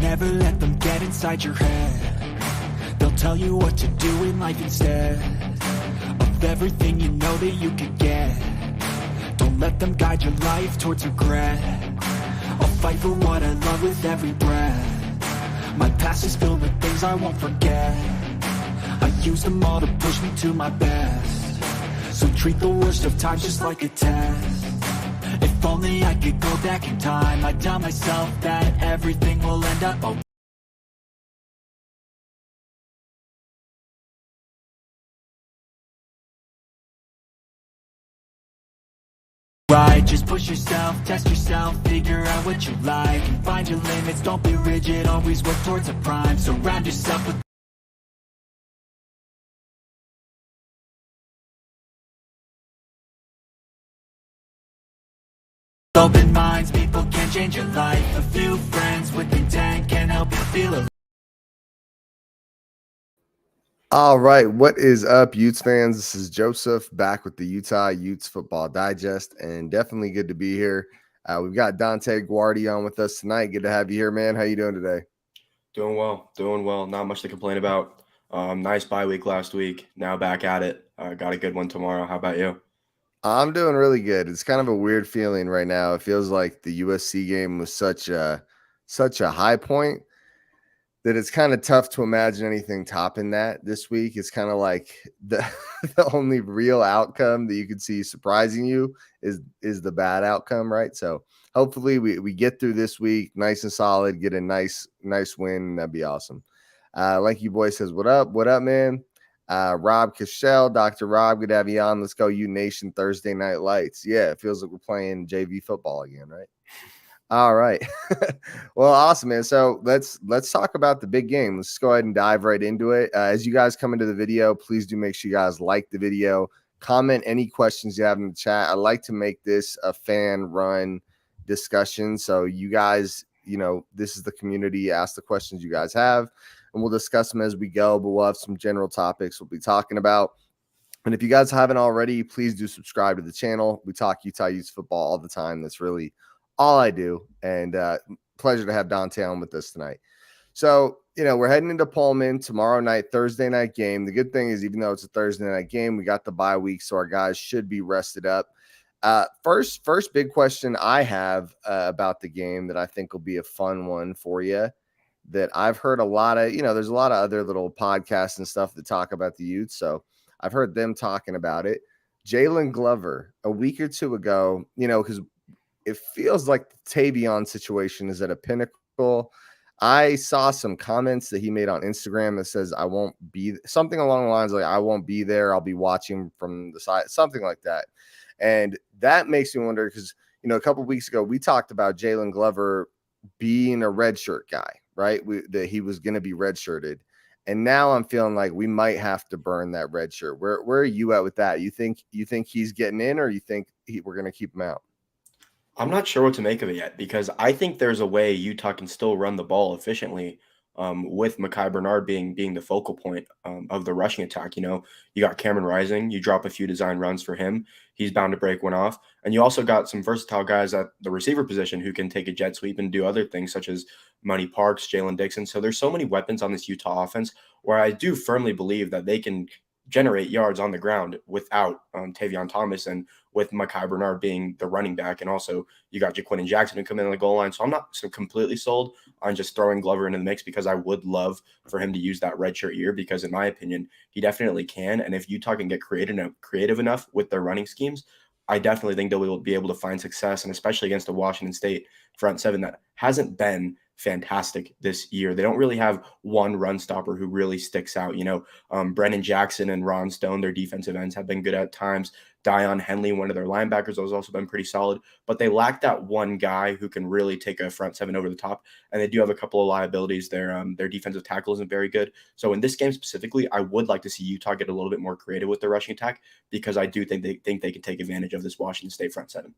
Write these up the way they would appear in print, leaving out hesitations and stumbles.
never let them get inside your head. They'll tell you what to do in life instead of everything you know that you could get. Don't let them guide your life towards regret. I'll fight for what I love with every breath. My past is filled with things I won't forget. I use them all to push me to my best. So treat the worst of times just like a test. If only I could go back in time, I'd tell myself that everything will end up okay. Right, just push yourself, test yourself, figure out what you like, and find your limits, don't be rigid, always work towards a prime. Surround yourself with open minds, people can change your life. A few friends with intent can help you feel alive. All right, what is up, Utes fans? This is Joseph back with the Utah Utes Football Digest, and definitely good to be here. We've got Dante Guardi on with us tonight. Good to have you here, man. How you doing today? Doing well. Not much to complain about. Nice bye week last week. Now back at it. Got a good one tomorrow. How about you? I'm doing really good. It's kind of a weird feeling right now. It feels like the USC game was such a high point that it's kind of tough to imagine anything topping that this week. It's kind of like the only real outcome that you could see surprising you is the bad outcome, right? So hopefully we get through this week nice and solid, get a nice win, and that'd be awesome. Like you boy says, what up, man? Rob Cashel, Dr. Rob, good to have you on. Let's go, U Nation Thursday Night Lights. Yeah, it feels like we're playing JV football again, right? All right. Well, awesome, man. So let's talk about the big game. Let's go ahead and dive right into it. As you guys come into the video, please do make sure you guys like the video, comment any questions you have in the chat. I like to make this a fan run discussion. So you guys, this is the community. Ask the questions you guys have, and we'll discuss them as we go, but we'll have some general topics we'll be talking about. And if you guys haven't already, please do subscribe to the channel. We talk Utah Utes football all the time. That's really all I do, and pleasure to have Dante on with us tonight. So, we're heading into Pullman tomorrow night, Thursday night game. The good thing is, even though it's a Thursday night game, we got the bye week, so our guys should be rested up. First big question I have about the game that I think will be a fun one for you, that I've heard a lot of, there's a lot of other little podcasts and stuff that talk about the Utes, so I've heard them talking about it. Jalen Glover, a week or two ago, because it feels like the Tavion situation is at a pinnacle. I saw some comments that he made on Instagram that says, I won't be, something along the lines like, I won't be there. I'll be watching from the side, something like that. And that makes me wonder because, a couple of weeks ago, we talked about Jalen Glover being a redshirt guy, right? That he was going to be redshirted. And now I'm feeling like we might have to burn that red shirt. Where are you at with that? You think he's getting in, or you think we're going to keep him out? I'm not sure what to make of it yet because I think there's a way Utah can still run the ball efficiently with Mekhi Bernard being the focal point of the rushing attack. You got Cameron Rising. You drop a few design runs for him. He's bound to break one off. And you also got some versatile guys at the receiver position who can take a jet sweep and do other things such as Money Parks, Jalen Dixon. So there's so many weapons on this Utah offense where I do firmly believe that they can generate yards on the ground without Tavion Thomas and with Mekhi Bernard being the running back. And also you got Jaquin and Jackson who come in on the goal line. So I'm not so completely sold on just throwing Glover into the mix because I would love for him to use that redshirt year because in my opinion, he definitely can. And if Utah can get creative enough with their running schemes, I definitely think they will be able to find success, and especially against a Washington State front seven that hasn't been fantastic this year. They don't really have one run stopper who really sticks out. Brennan Jackson and Ron Stone, their defensive ends, have been good at times. Dion Henley, one of their linebackers, has also been pretty solid, but they lack that one guy who can really take a front seven over the top. And they do have a couple of liabilities. Their defensive tackle isn't very good. So in this game specifically, I would like to see Utah get a little bit more creative with their rushing attack because I do think they can take advantage of this Washington State front seven.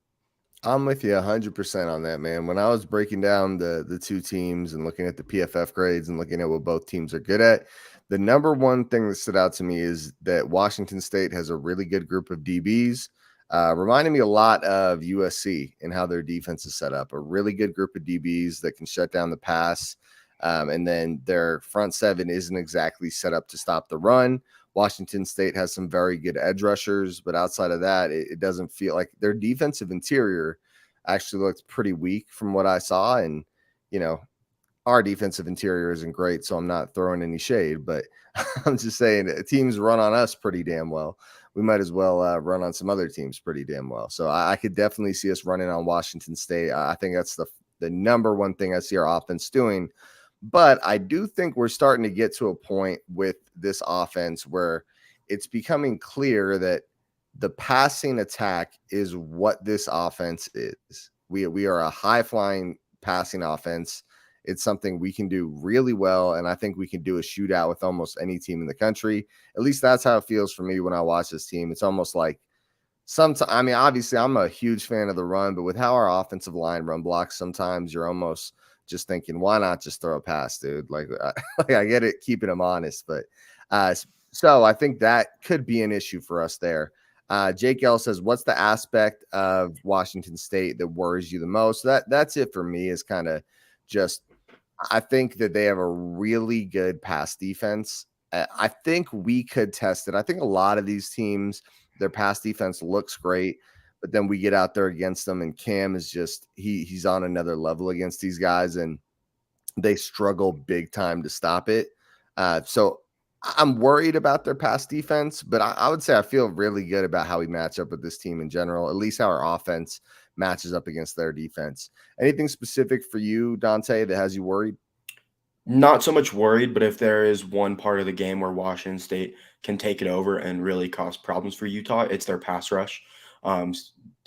I'm with you 100% on that, man. When I was breaking down the two teams and looking at the PFF grades and looking at what both teams are good at, the number one thing that stood out to me is that Washington State has a really good group of DBs, reminding me a lot of USC and how their defense is set up. A really good group of DBs that can shut down the pass. And then their front seven isn't exactly set up to stop the run. Washington State has some very good edge rushers, but outside of that, it doesn't feel like their defensive interior actually looked pretty weak from what I saw. And, you know, our defensive interior isn't great, so I'm not throwing any shade, but I'm just saying teams run on us pretty damn well. We might as well run on some other teams pretty damn well. So I could definitely see us running on Washington State. I think that's the number one thing I see our offense doing. But I do think we're starting to get to a point with this offense where it's becoming clear that the passing attack is what this offense is. We are a high flying passing offense. It's something we can do really well, and I think we can do a shootout with almost any team in the country. At least that's how it feels for me when I watch this team. It's almost like sometimes, I mean, obviously I'm a huge fan of the run, but with how our offensive line run blocks, sometimes you're almost just thinking, why not just throw a pass, dude? Like I get it, keeping them honest, but so I think that could be an issue for us there. Jake L says, what's the aspect of Washington State that worries you the most? That's it for me, is kind of just, I think that they have a really good pass defense. I think we could test it. I think a lot of these teams, their pass defense looks great, but then we get out there against them, and Cam is just, he's on another level against these guys, and they struggle big time to stop it. So I'm worried about their pass defense, but I would say I feel really good about how we match up with this team in general, at least how our offense matches up against their defense. Anything specific for you, Dante, that has you worried? Not so much worried, but if there is one part of the game where Washington State can take it over and really cause problems for Utah, it's their pass rush. Um,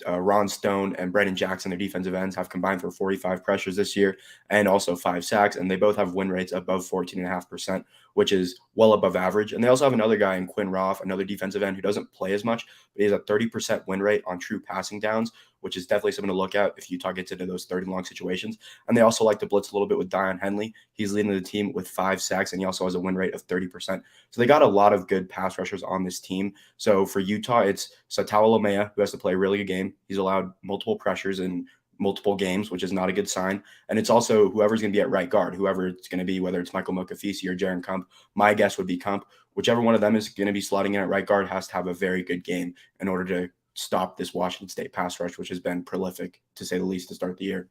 Ron Stone and Brandon Jackson, their defensive ends, have combined for 45 pressures this year and also 5 sacks, and they both have win rates above 14.5%, which is well above average. And they also have another guy in Quinn Roth, another defensive end who doesn't play as much, but he has a 30% win rate on true passing downs, which is definitely something to look at if Utah gets into those third and long situations. And they also like to blitz a little bit with Dion Henley. He's leading the team with 5 sacks, and he also has a win rate of 30%. So they got a lot of good pass rushers on this team. So for Utah, it's Satawa Lamea, who has to play a really good game. He's allowed multiple pressures in multiple games, which is not a good sign. And it's also whoever's going to be at right guard, whoever it's going to be, whether it's Michael Mokafisi or Jaron Kump. My guess would be Kump. Whichever one of them is going to be slotting in at right guard has to have a very good game in order to stop this Washington State pass rush, which has been prolific, to say the least, to start the year.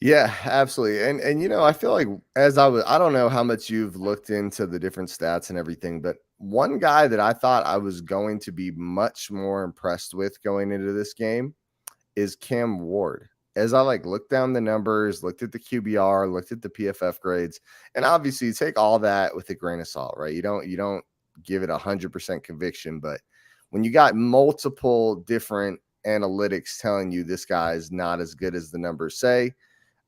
Yeah, absolutely. And you know, I feel like I don't know how much you've looked into the different stats and everything, but one guy that I thought I was going to be much more impressed with going into this game is Cam Ward. As I looked down the numbers, looked at the QBR, looked at the PFF grades, and obviously you take all that with a grain of salt, right? You don't give it 100% conviction, but when you got multiple different analytics telling you this guy is not as good as the numbers say,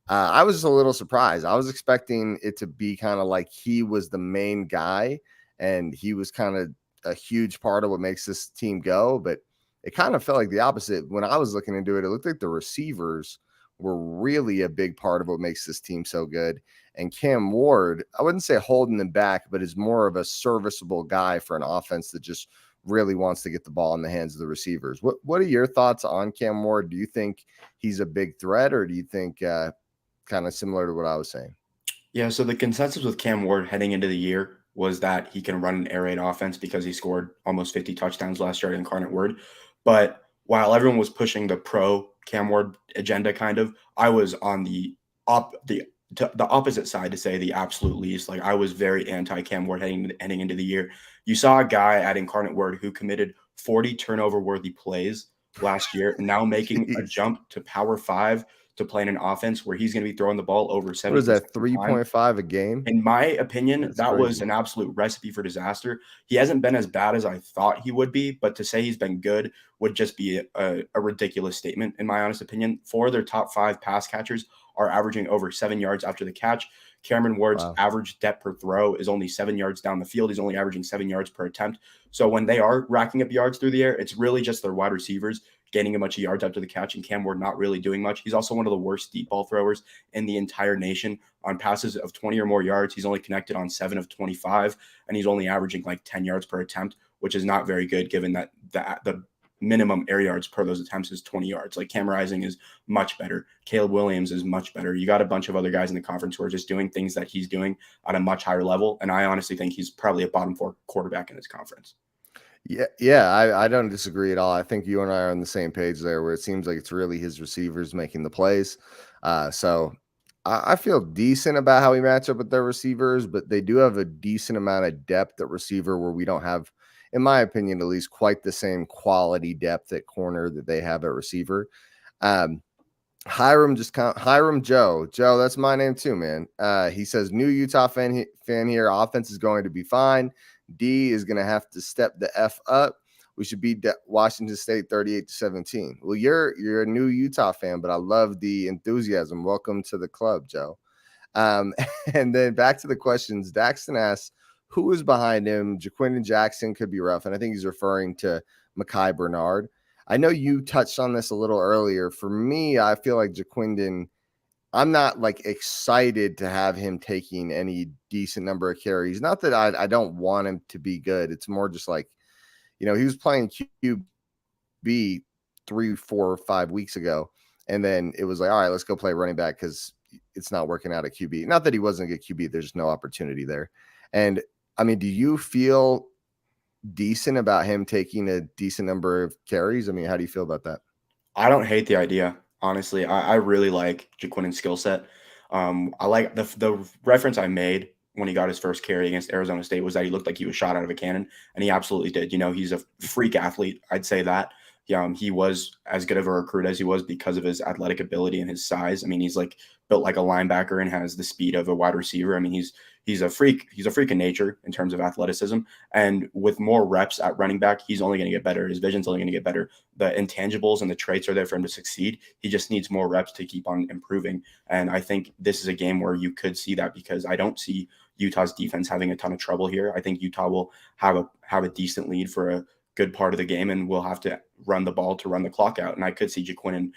I was just a little surprised. I was expecting it to be kind of like he was the main guy and he was kind of a huge part of what makes this team go, but it kind of felt like the opposite. When I was looking into it, it looked like the receivers were really a big part of what makes this team so good. And Cam Ward, I wouldn't say holding them back, but is more of a serviceable guy for an offense that just really wants to get the ball in the hands of the receivers. What are your thoughts on Cam Ward? Do you think he's a big threat, or do you think kind of similar to what I was saying? Yeah, so the consensus with Cam Ward heading into the year was that he can run an air raid offense because he scored almost 50 touchdowns last year at Incarnate Word. But while everyone was pushing the pro Cam Ward agenda, kind of, I was on the opposite side, to say the absolute least. Like, I was very anti Cam Ward heading into the year. You saw a guy at Incarnate Word who committed 40 turnover worthy plays last year, and now making a jump to Power 5 to play in an offense where he's going to be throwing the ball over 70%. What is that, 3.5 a game? In my opinion, That's that crazy. was an absolute recipe for disaster. He hasn't been as bad as I thought he would be, but to say he's been good would just be a ridiculous statement, in my honest opinion. 4 of their top 5 pass catchers are averaging over 7 yards after the catch. Cameron Ward's average depth per throw is only 7 yards down the field. He's only averaging 7 yards per attempt. So when they are racking up yards through the air, it's really just their wide receivers gaining a bunch of yards after the catch, and Cam Ward not really doing much. He's also one of the worst deep ball throwers in the entire nation. On passes of 20 or more yards, he's only connected on 7 of 25, and he's only averaging like 10 yards per attempt, which is not very good given that the minimum air yards per those attempts is 20 yards. Like Cam Rising is much better. Caleb Williams is much better. You got a bunch of other guys in the conference who are just doing things that he's doing at a much higher level. And I honestly think he's probably a bottom 4 quarterback in this conference. Yeah, I don't disagree at all. I think you and I are on the same page there, where it seems like it's really his receivers making the plays. So I feel decent about how we match up with their receivers, but they do have a decent amount of depth at receiver where we don't have, in my opinion, at least quite the same quality depth at corner that they have at receiver. Hiram Joe, that's my name too, man. He says, new Utah fan here. Offense is going to be fine. D is going to have to step the F up. We should beat Washington State 38-17. Well, you're a new Utah fan, but I love the enthusiasm. Welcome to the club, Joe. And then back to the questions. Daxton asks, who is behind him? Jaquindon Jackson could be rough, and I think he's referring to Mekhi Bernard. I know you touched on this a little earlier. For me, I feel like Jaquindon, I'm not like excited to have him taking any decent number of carries. Not that I don't want him to be good. It's more just like, he was playing QB 3, 4, 5 weeks ago. And then it was like, all right, let's go play running back because it's not working out at QB. Not that he wasn't a good QB. There's no opportunity there. And I mean, do you feel decent about him taking a decent number of carries? I mean, how do you feel about that? I don't hate the idea. Honestly, I really like Jaquindon's skill set. I like the reference I made when he got his first carry against Arizona State was that he looked like he was shot out of a cannon, and he absolutely did. He's a freak athlete. I'd say that. He was as good of a recruit as he was because of his athletic ability and his size. I mean, he's like built like a linebacker and has the speed of a wide receiver. I mean, he's a freak. He's a freak in nature in terms of athleticism. And with more reps at running back, he's only going to get better. His vision's only going to get better. The intangibles and the traits are there for him to succeed. He just needs more reps to keep on improving. And I think this is a game where you could see that, because I don't see Utah's defense having a ton of trouble here. I think Utah will have a decent lead for a good part of the game, and we'll have to run the ball to run the clock out. And I could see Jaquindon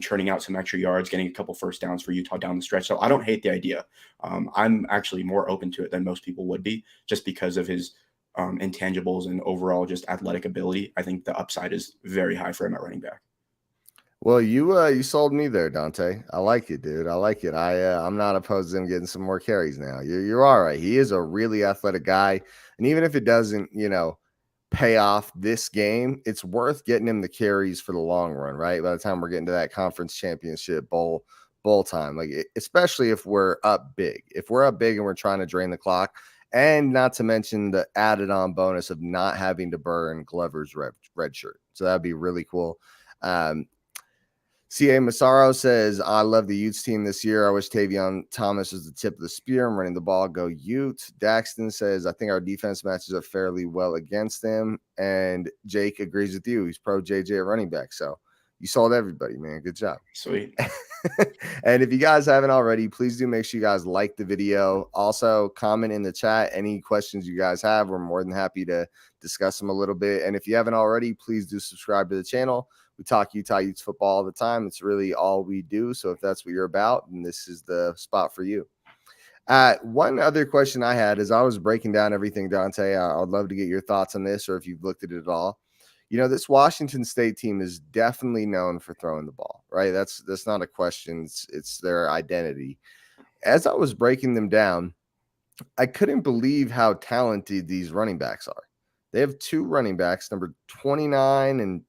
churning out some extra yards, getting a couple first downs for Utah down the stretch. So I don't hate the idea. I'm actually more open to it than most people would be, just because of his intangibles and overall just athletic ability. I think the upside is very high for him at running back. Well, you sold me there, Dante. I like it, dude. I like it. I'm not opposed to him getting some more carries now. You're all right. He is a really athletic guy, and even if it doesn't, pay off this game, it's worth getting him the carries for the long run, right? By the time we're getting to that conference championship bowl time, especially if we're up big. If we're up big and we're trying to drain the clock, and not to mention the added on bonus of not having to burn Glover's red shirt. So that'd be really cool. C.A. Massaro says, I love the Utes team this year. I wish Tavion Thomas was the tip of the spear. I'm running the ball. Go Utes. Daxton says, I think our defense matches up fairly well against them. And Jake agrees with you. He's pro JJ at running back. So you sold everybody, man. Good job. Sweet. And if you guys haven't already, please do make sure you guys like the video. Also, comment in the chat any questions you guys have. We're more than happy to discuss them a little bit. And if you haven't already, please do subscribe to the channel. We talk Utah Utes football all the time. It's really all we do. So if that's what you're about, then this is the spot for you. One other question I had as I was breaking down everything, Dante, I'd love to get your thoughts on this, or if you've looked at it at all. This Washington State team is definitely known for throwing the ball, right? That's not a question. It's their identity. As I was breaking them down, I couldn't believe how talented these running backs are. They have two running backs, number 29 and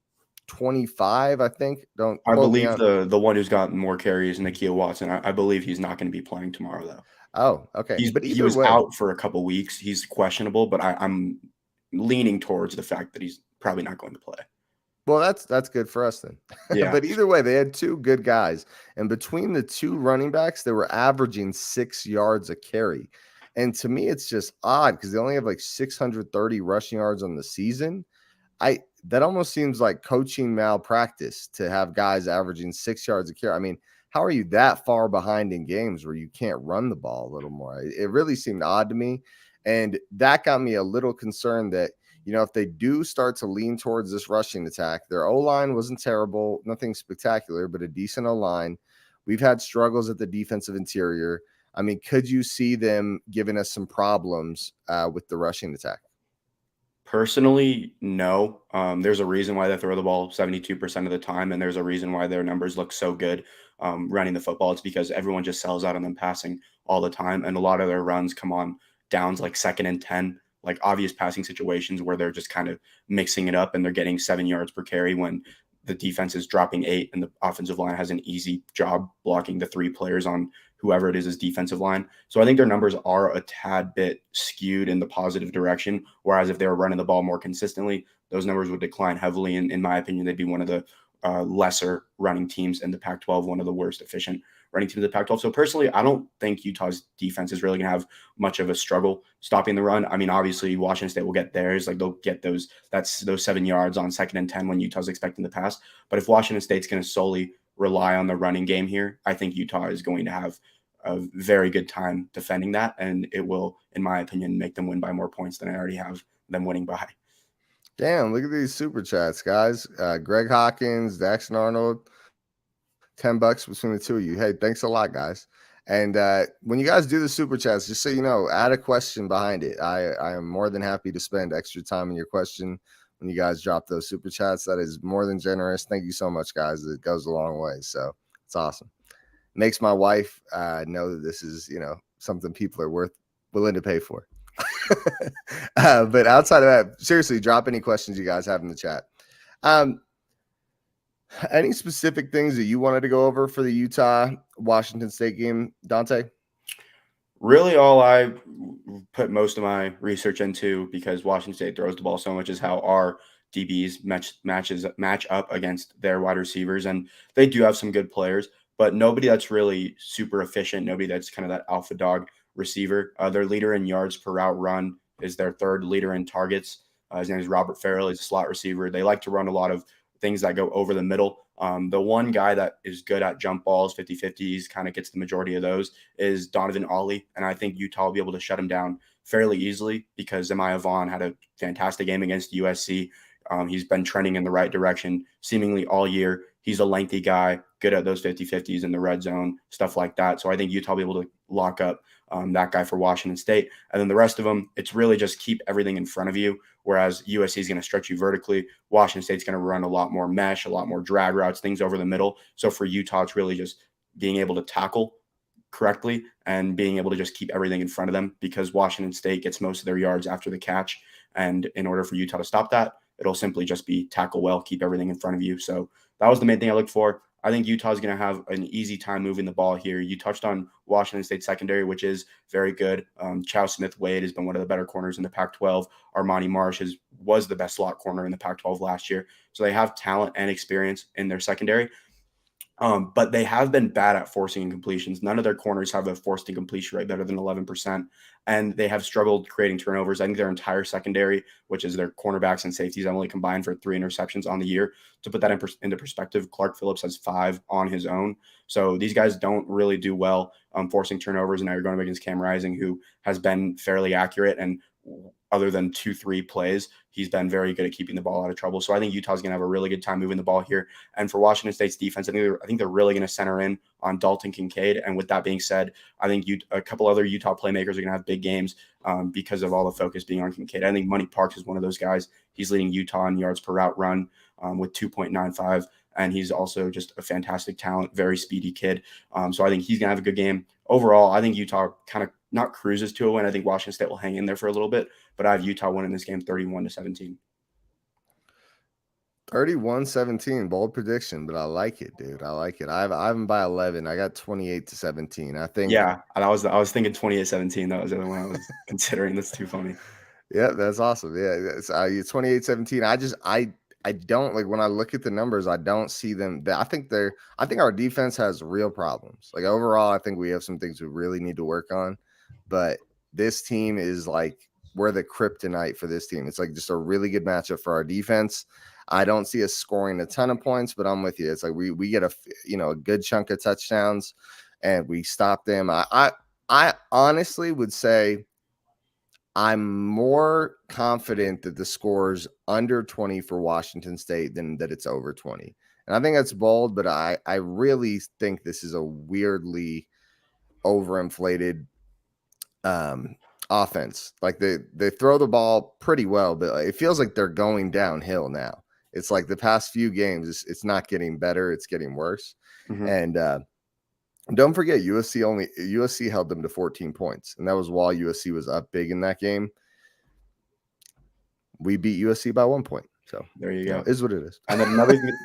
25, I think. I believe the one who's gotten more carries, Nakia Watson. I believe he's not going to be playing tomorrow, though. Oh, okay. He was out for a couple weeks. He's questionable, but I'm leaning towards the fact that he's probably not going to play. Well, that's good for us then. Yeah. But either way, they had two good guys. And between the two running backs, they were averaging 6 yards a carry. And to me, it's just odd because they only have like 630 rushing yards on the season. That almost seems like coaching malpractice to have guys averaging 6 yards a carry. I mean, how are you that far behind in games where you can't run the ball a little more? It really seemed odd to me. And that got me a little concerned that, if they do start to lean towards this rushing attack, their O-line wasn't terrible, nothing spectacular, but a decent O-line. We've had struggles at the defensive interior. I mean, could you see them giving us some problems with the rushing attack? Personally, no. There's a reason why they throw the ball 72% of the time, and there's a reason why their numbers look so good running the football. It's because everyone just sells out on them passing all the time, and a lot of their runs come on downs like 2nd and 10, like obvious passing situations where they're just kind of mixing it up and they're getting 7 yards per carry when the defense is dropping 8 and the offensive line has an easy job blocking the 3 players on whoever it is defensive line. So I think their numbers are a tad bit skewed in the positive direction. Whereas if they were running the ball more consistently, those numbers would decline heavily. And in my opinion, they'd be one of the lesser running teams in the Pac-12, one of the worst efficient running teams in the Pac-12. So personally, I don't think Utah's defense is really going to have much of a struggle stopping the run. I mean, obviously Washington State will get theirs. Like they'll get those 7 yards on 2nd and 10 when Utah's expecting the pass. But if Washington State's going to solely rely on the running game here, I think Utah is going to have a very good time defending that, and it will, in my opinion, make them win by more points than I already have them winning by. Damn, look at these super chats, guys. Greg Hawkins, Daxton Arnold, $10 between the two of you. Hey, thanks a lot, guys. And when you guys do the super chats, just so you know, add a question behind it. I am more than happy to spend extra time in your question when you guys drop those super chats. That is more than generous. Thank you so much, guys. It goes a long way. So it's awesome. Makes my wife know that this is, something people are willing to pay for. But outside of that, seriously, drop any questions you guys have in the chat. Any specific things that you wanted to go over for the Utah-Washington State game, Dante? Really, all I put most of my research into, because Washington State throws the ball so much, is how our DBs match up against their wide receivers. And they do have some good players, but nobody that's really super efficient, nobody that's kind of that alpha dog receiver. Their leader in yards per route run is their third leader in targets. His name is Robert Farrell. He's a slot receiver. They like to run a lot of things that go over the middle. The one guy that is good at jump balls, 50-50s, kind of gets the majority of those, is Donovan Ollie. And I think Utah will be able to shut him down fairly easily because Zemiah Vaughn had a fantastic game against USC. He's been trending in the right direction seemingly all year. He's a lengthy guy, good at those 50-50s in the red zone, stuff like that. So I think Utah will be able to lock up that guy for Washington State. And then the rest of them, it's really just keep everything in front of you. Whereas USC is going to stretch you vertically. Washington State's going to run a lot more mesh, a lot more drag routes, things over the middle. So for Utah, it's really just being able to tackle correctly and being able to just keep everything in front of them, because Washington State gets most of their yards after the catch. And in order for Utah to stop that, it'll simply just be tackle well, keep everything in front of you. So that was the main thing I looked for. I think Utah's going to have an easy time moving the ball here. You touched on Washington State secondary, which is very good. Chow Smith-Wade has been one of the better corners in the Pac-12. Armani Marsh was the best slot corner in the Pac-12 last year. So they have talent and experience in their secondary. But they have been bad at forcing incompletions. None of their corners have a forced incompletion rate better than 11%. And they have struggled creating turnovers. I think their entire secondary, which is their cornerbacks and safeties, have only combined for 3 interceptions on the year. To put that into perspective, Clark Phillips has 5 on his own. So these guys don't really do well forcing turnovers. And now you're going up against Cam Rising, who has been fairly accurate. And other than 2-3 plays, he's been very good at keeping the ball out of trouble. So I think Utah's going to have a really good time moving the ball here. And for Washington State's defense, I think they're really going to center in on Dalton Kincaid. And with that being said, I think a couple other Utah playmakers are going to have big games because of all the focus being on Kincaid. I think Money Parks is one of those guys. He's leading Utah in yards per route run with 2.95. And he's also just a fantastic talent, very speedy kid. So I think he's going to have a good game. Overall, I think Utah kind of not cruises to a win. I think Washington State will hang in there for a little bit, but I have Utah winning this game 31-17. 31-17, bold prediction, but I like it, dude. I like it. I have them by 11. I got 28-17. I think. Yeah, and I was thinking 28-17. That was the other one I was considering. That's too funny. Yeah, that's awesome. Yeah, it's 28-17. I don't like when I look at the numbers. I don't see them. I think our defense has real problems. Like overall, I think we have some things we really need to work on. But this team is like we're the kryptonite for this team. It's like just a really good matchup for our defense. I don't see us scoring a ton of points, but I'm with you. It's like we get a good chunk of touchdowns and we stop them. I honestly would say I'm more confident that the score's under 20 for Washington State than that it's over 20. And I think that's bold, but I really think this is a weirdly overinflated offense. Like they throw the ball pretty well, but it feels like they're going downhill now. It's like the past few games, it's not getting better; it's getting worse. Mhm. And don't forget, USC held them to 14 points, and that was while USC was up big in that game. We beat USC by 1 point, so There you go. Is what it is. And then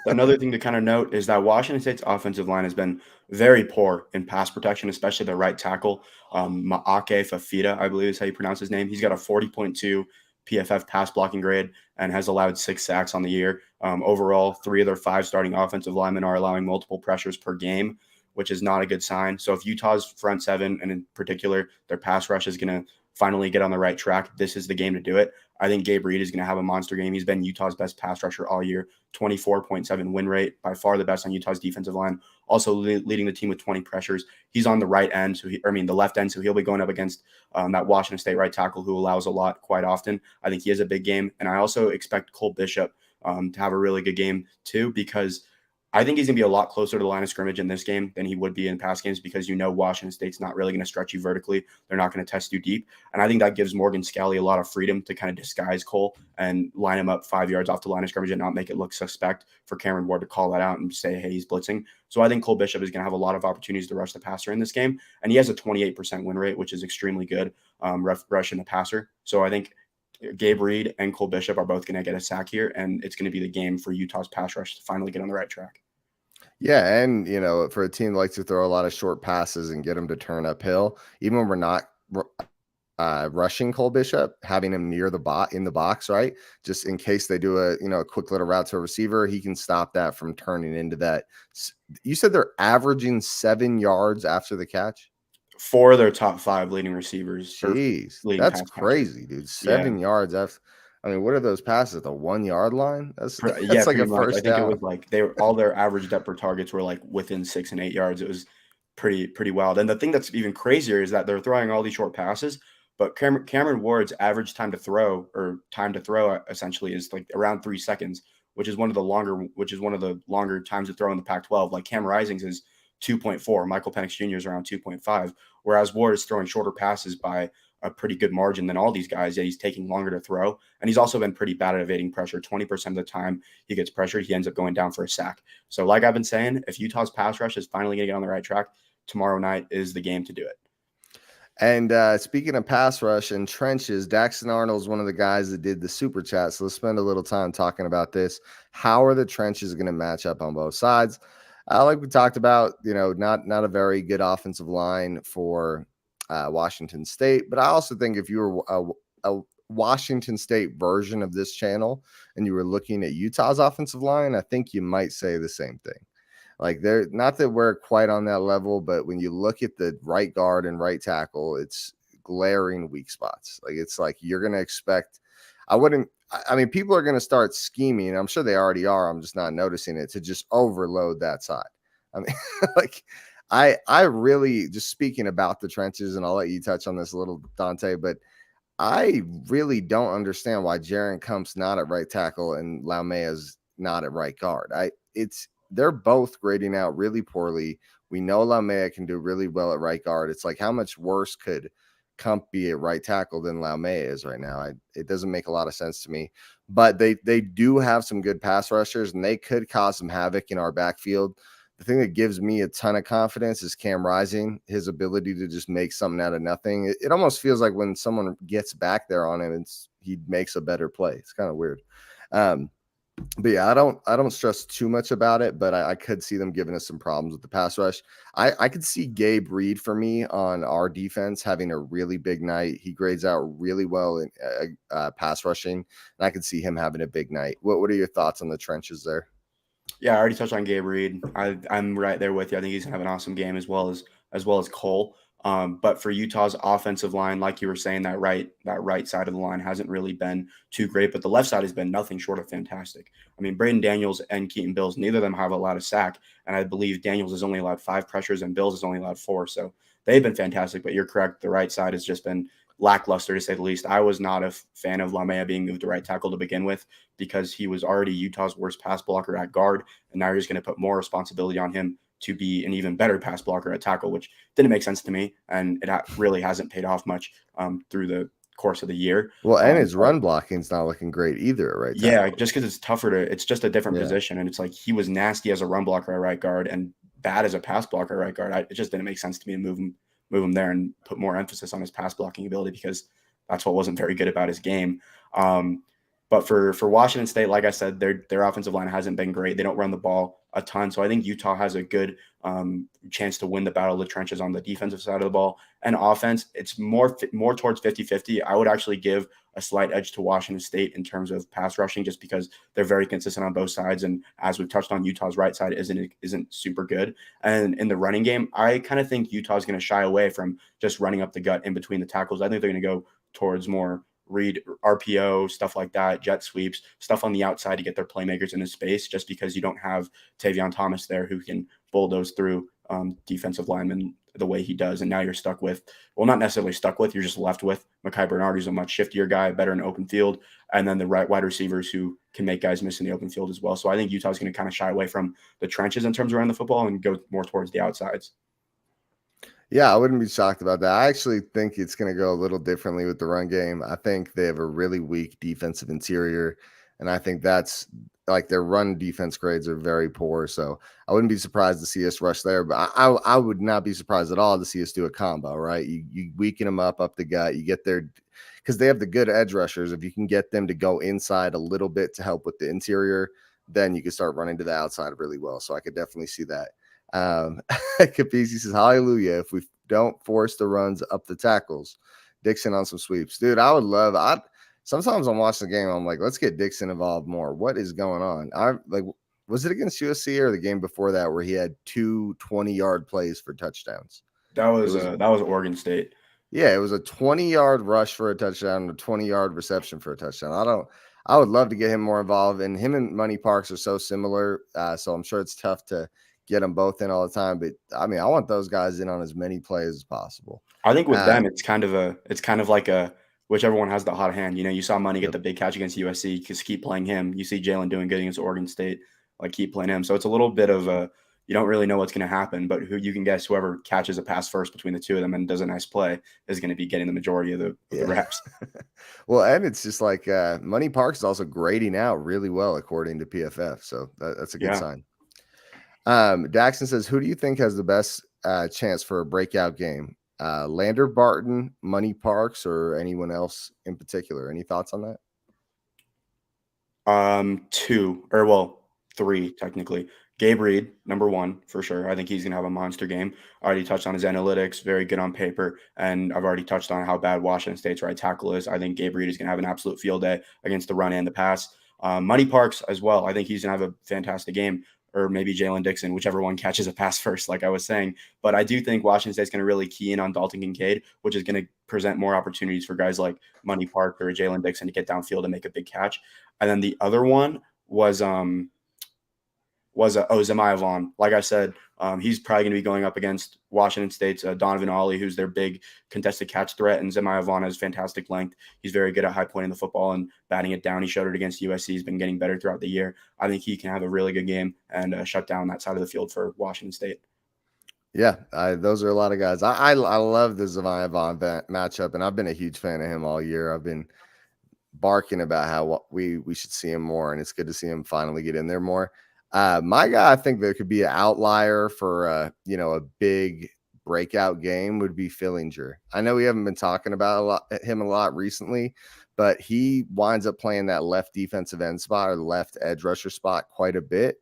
another thing to kind of note is that Washington State's offensive line has been very poor in pass protection, especially the right tackle. Maake Fafita, I believe is how you pronounce his name. He's got a 40.2 PFF pass blocking grade and has allowed 6 sacks on the year. Overall, 3 of their 5 starting offensive linemen are allowing multiple pressures per game, which is not a good sign. So if Utah's front seven, and in particular their pass rush, is going to finally get on the right track, this is the game to do it. I think Gabe Reed is going to have a monster game. He's been Utah's best pass rusher all year, 24.7 win rate, by far the best on Utah's defensive line, also leading the team with 20 pressures. He's on the right end, the left end, so he'll be going up against that Washington State right tackle who allows a lot quite often. I think he has a big game, and I also expect Cole Bishop to have a really good game too, because I think he's going to be a lot closer to the line of scrimmage in this game than he would be in past games, because Washington State's not really going to stretch you vertically. They're not going to test you deep. And I think that gives Morgan Scalley a lot of freedom to kind of disguise Cole and line him up 5 yards off the line of scrimmage and not make it look suspect for Cameron Ward to call that out and say, hey, he's blitzing. So I think Cole Bishop is going to have a lot of opportunities to rush the passer in this game. And he has a 28% win rate, which is extremely good, rushing the passer. So I think Gabe Reed and Cole Bishop are both going to get a sack here, and it's going to be the game for Utah's pass rush to finally get on the right track. Yeah, and for a team that likes to throw a lot of short passes and get them to turn uphill, even when we're not rushing Cole Bishop, having him near in the box, right? Just in case they do a quick little route to a receiver, he can stop that from turning into that. You said they're averaging 7 yards after the catch? 4 of their top 5 leading receivers. Jeez, that's crazy, dude. 7 yards after. I mean, what are those passes? The 1 yard line? That's like a first down. I think it was like all their average depth per targets were like within 6 and 8 yards. It was pretty wild. And the thing that's even crazier is that they're throwing all these short passes, but Cameron Ward's average time to throw essentially is like around 3 seconds, which is one of the longer times to throw in the Pac-12. Like Cam Rising's is 2.4, Michael Penix Jr. is around 2.5, whereas Ward is throwing shorter passes by a pretty good margin than all these guys. Yeah, he's taking longer to throw, and he's also been pretty bad at evading pressure. 20% of the time he gets pressured, he ends up going down for a sack. So like I've been saying, if Utah's pass rush is finally going to get on the right track, tomorrow night is the game to do it. And speaking of pass rush and trenches, Daxton Arnold is one of the guys that did the super chat. So let's spend a little time talking about this. How are the trenches going to match up on both sides? Like we talked about, not a very good offensive line for Washington State. But I also think if you were a Washington State version of this channel and you were looking at Utah's offensive line, I think you might say the same thing. Like, they're not that we're quite on that level, but when you look at the right guard and right tackle, it's glaring weak spots. Like, it's like you're going to expect. People are going to start scheming. I'm sure they already are. I'm just not noticing it, to just overload that side. I mean, like, I really, just speaking about the trenches, and I'll let you touch on this a little, Dante, but I really don't understand why Jaron Kump's not at right tackle and Laumea's not at right guard. They're both grading out really poorly. We know Laumea can do really well at right guard. It's like, how much worse could Kump be at right tackle than Laumea is right now? It doesn't make a lot of sense to me. But they do have some good pass rushers, and they could cause some havoc in our backfield. The thing that gives me a ton of confidence is Cam Rising, his ability to just make something out of nothing. It almost feels like when someone gets back there on him, he makes a better play. It's kind of weird. But yeah, I don't stress too much about it, but I could see them giving us some problems with the pass rush. I could see Gabe Reed, for me, on our defense having a really big night. He grades out really well in pass rushing, and I could see him having a big night. What are your thoughts on the trenches there? Yeah, I already touched on Gabe Reed. I'm right there with you. I think he's gonna have an awesome game, as well as Cole. But for Utah's offensive line, like you were saying, that right side of the line hasn't really been too great, but the left side has been nothing short of fantastic. I mean, Braden Daniels and Keaton Bills, neither of them have allowed a sack, and I believe Daniels has only allowed 5 pressures and Bills has only allowed 4. So they've been fantastic. But you're correct, the right side has just been lackluster, to say the least. I was not a fan of Laumea being moved to right tackle to begin with, because he was already Utah's worst pass blocker at guard, and now you're just going to put more responsibility on him to be an even better pass blocker at tackle, which didn't make sense to me, and it really hasn't paid off much through the course of the year. Well, and his run blocking's not looking great either at right tackle. Yeah, just because it's tougher it's just a different position, and it's like he was nasty as a run blocker at right guard and bad as a pass blocker at right guard. It just didn't make sense to me to move him there and put more emphasis on his pass blocking ability, because that's what wasn't very good about his game. But for Washington State, like I said, their offensive line hasn't been great. They don't run the ball a ton. So I think Utah has a good chance to win the battle of the trenches on the defensive side of the ball. And offense, it's more towards 50-50. I would actually give a slight edge to Washington State in terms of pass rushing, just because they're very consistent on both sides. And as we've touched on, Utah's right side isn't super good. And in the running game, I kind of think Utah's going to shy away from just running up the gut in between the tackles. I think they're going to go towards more read RPO, stuff like that, jet sweeps, stuff on the outside to get their playmakers into space, just because you don't have Tavion Thomas there who can bulldoze through defensive linemen the way he does. And now you're stuck with, well, not necessarily stuck with, you're just left with Mekhi Bernard, who's a much shiftier guy, better in open field, and then the right wide receivers who can make guys miss in the open field as well. So I think Utah's going to kind of shy away from the trenches in terms of running the football and go more towards the outsides. Yeah, I wouldn't be shocked about that. I actually think it's going to go a little differently with the run game. I think they have a really weak defensive interior, and I think that's like their run defense grades are very poor. So I wouldn't be surprised to see us rush there, but I would not be surprised at all to see us do a combo, right? You weaken them up the gut, you get their, because they have the good edge rushers. If you can get them to go inside a little bit to help with the interior, then you can start running to the outside really well. So I could definitely see that. Capizzi says, hallelujah, if we don't force the runs up the tackles. Dixon on some sweeps. Dude, I would love sometimes I'm watching the game, I'm like, let's get Dixon involved more. What is going on? Was it against USC or the game before that where he had 2 20-yard plays for touchdowns? That was Oregon State. Yeah, it was a 20-yard rush for a touchdown, a 20-yard reception for a touchdown. I would love to get him more involved, and him and Money Parks are so similar. So I'm sure it's tough to get them both in all the time, but I mean, I want those guys in on as many plays as possible. I think with them, it's kind of like a whichever one has the hot hand. You know, you saw Money get the big catch against USC, just keep playing him. You see Jalen doing good against Oregon State, like keep playing him. So it's a little bit of you don't really know what's going to happen, but who you can guess whoever catches a pass first between the two of them and does a nice play is going to be getting the majority of the reps. Well, and it's just like Money Parks is also grading out really well according to PFF, so that's a good sign. Daxton says, who do you think has the best chance for a breakout game? Lander Barton, Money Parks, or anyone else in particular? Any thoughts on that? 3 technically. Gabe Reed, number 1 for sure. I think he's gonna have a monster game. I already touched on his analytics, very good on paper, and I've already touched on how bad Washington State's right tackle is. I think Gabe Reed is gonna have an absolute field day against the run and the pass. Money Parks as well. I think he's gonna have a fantastic game. Or maybe Jalen Dixon, whichever one catches a pass first, like I was saying. But I do think Washington State's going to really key in on Dalton Kincaid, which is going to present more opportunities for guys like Money Park or Jalen Dixon to get downfield and make a big catch. And then the other one was Zemiah Vaughn. Like I said, he's probably going to be going up against Washington State's Donovan Ollie, who's their big contested catch threat, and Zemiah Vaughn has fantastic length. He's very good at high pointing the football and batting it down. He showed it against USC. He's been getting better throughout the year. I think he can have a really good game and shut down that side of the field for Washington State. Yeah, those are a lot of guys. I love the Zemiah Vaughn matchup, and I've been a huge fan of him all year. I've been barking about how we should see him more, and it's good to see him finally get in there more. My guy, I think there could be an outlier for a big breakout game would be Fillinger. I know we haven't been talking about him a lot recently, but he winds up playing that left defensive end spot or the left edge rusher spot quite a bit.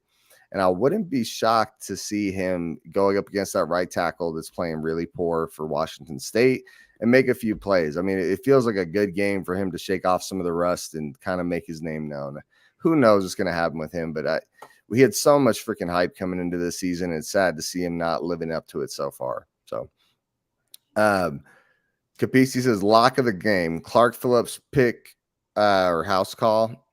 And I wouldn't be shocked to see him going up against that right tackle that's playing really poor for Washington State and make a few plays. I mean, it feels like a good game for him to shake off some of the rust and kind of make his name known. Who knows what's going to happen with him, but we had so much freaking hype coming into this season. It's sad to see him not living up to it so far. So, Capisi says, lock of the game, Clark Phillips pick or house call.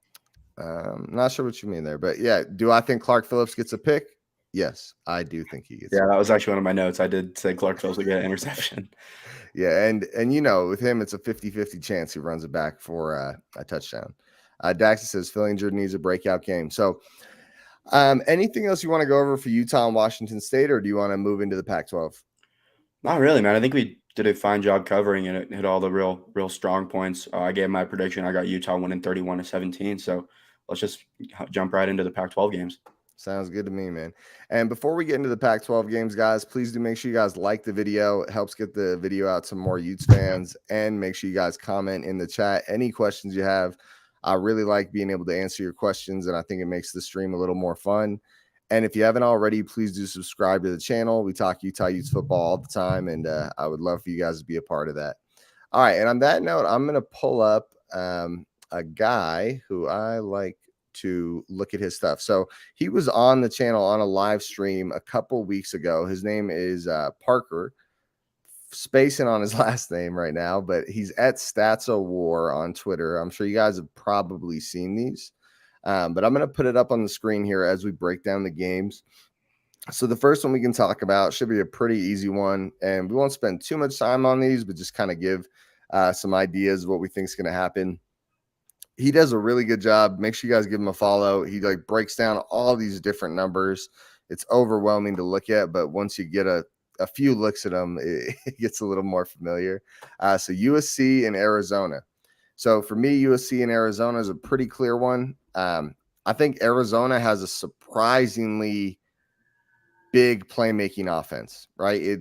Not sure what you mean there, but yeah, do I think Clark Phillips gets a pick? Yes, I do think he gets. Yeah, that was actually one of my notes. I did say Clark Phillips would get an interception. Yeah, and with him, it's a 50-50 chance he runs it back for a touchdown. Daxton says Fillinger needs a breakout game. So Anything else you want to go over for Utah and Washington State, or do you want to move into the Pac-12? Not really, man. I think we did a fine job covering and it hit all the real strong points. I gave my prediction. I got Utah winning 31-17. So let's just jump right into the Pac-12 games. Sounds good to me, man. And before we get into the Pac-12 games, guys, please do make sure you guys like the video. It helps get the video out to more Utes fans. And make sure you guys comment in the chat any questions you have. I really like being able to answer your questions, and I think it makes the stream a little more fun. And if you haven't already, please do subscribe to the channel. We talk Utah Utes football all the time, and I would love for you guys to be a part of that. All right, and on that note, I'm going to pull up a guy who I like to look at his stuff. So he was on the channel on a live stream a couple weeks ago. His name is Parker, spacing on his last name right now, but he's at Stats-O-War on Twitter. I'm sure you guys have probably seen these, but I'm going to put it up on the screen here as we break down the games. So the first one we can talk about should be a pretty easy one, and we won't spend too much time on these, but just kind of give some ideas of what we think is going to happen. He does a really good job. Make sure you guys give him a follow. He like breaks down all these different numbers. It's overwhelming to look at, but once you get a few looks at them, it gets a little more familiar. So USC and Arizona. So for me, USC and Arizona is a pretty clear one. I think Arizona has a surprisingly big playmaking offense, right?